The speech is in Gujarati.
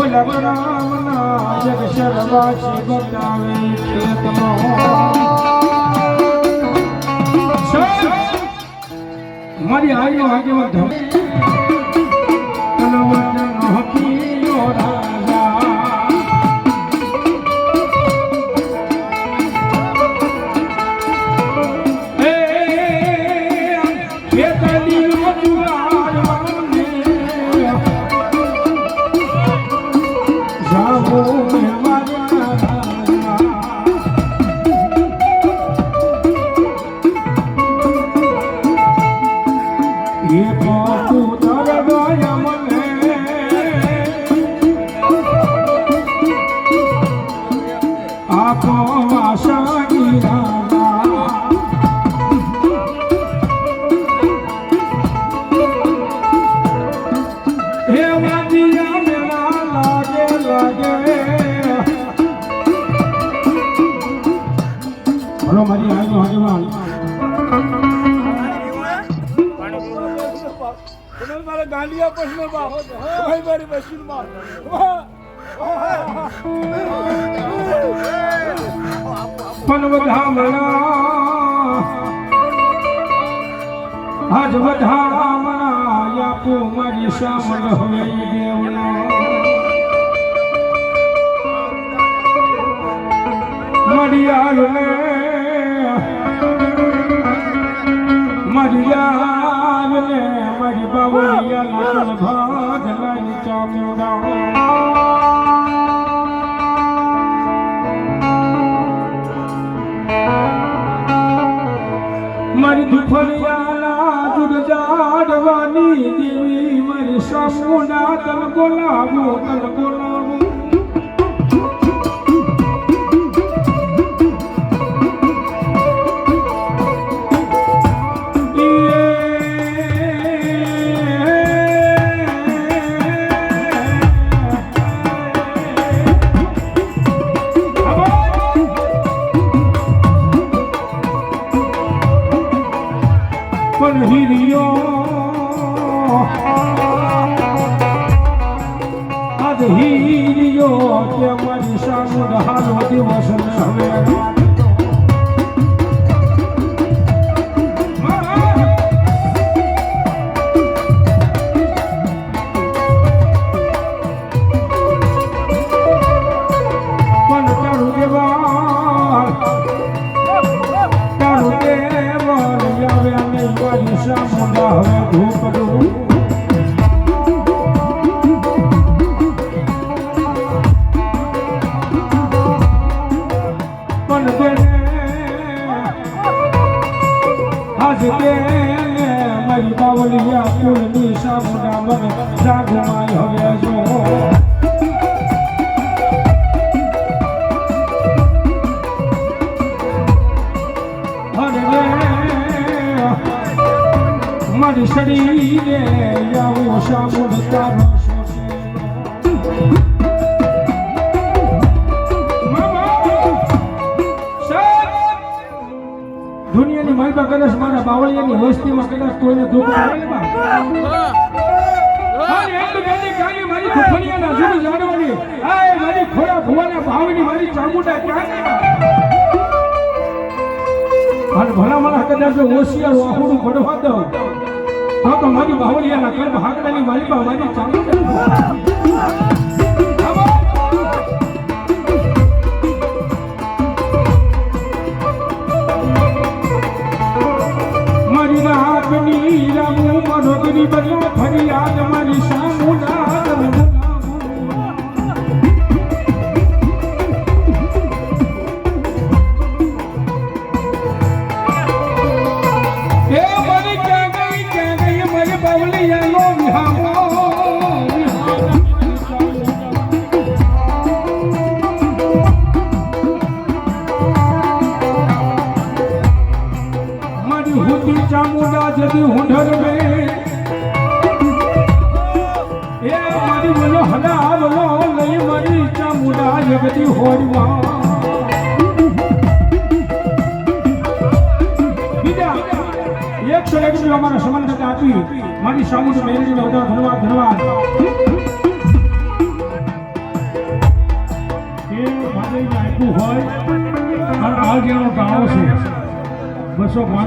લગરામના જગ શરવાસી બતાવે ખેતનો મારી આજનો આગેવાન ધમ મારી આજનો આગેવાન મારા ગાંડિયા પ્રશ્ન મારી મશીન પણ વધામણા આજ વધામણા આપો મારી સામળ હવે દેવના મડિયાળને મડિયાળને મારી બાવળિયા લાલ ભાત લાઈ ચામુડા મારી દુફળિયાના દૂધ જાડવાની દેવી મારી સામુડા તન બોલાવો હીરિયો કે મારી સામુદ હાલો દિવસ હવે મારી બાવળિયા કુળની સામુડા મને જાગમાય હવે જો મારી શરીરે આવો સામુદ તારો દુનિયાની માલપા કદાચ મારા બાવળિયાની વસ્તીમાં કદાચ કોઈને દુઃખ આવે ને મારી દુફળિયાના જુદી જાણવાની મારી ખોરા ભુવાના ભાવની મારી ચામુંડા ક્યાં અને ભલા મને કદાચ હોશિયાર આહુડું પડવા દઉં તો મારી બાવળિયાના કર્મ હાકડાની માલપા મારી ચામુંડા ફરિયાદ મારી સામુડા એ મારી ક્યાં ગઈ મારી બાવળિયાનો વિહામો મારી હુતી ચામુંડા જદી હુંઢર મે હલાવલો લઈ મારી ચામુંડા જગતી હોડવા બીજા 101 અમારા સમાન આપી મારી સામુંડ મેળવીને ધન્યવાદ લઈને આપ્યું હોય અને આ જેનો ગાળો છે 200-500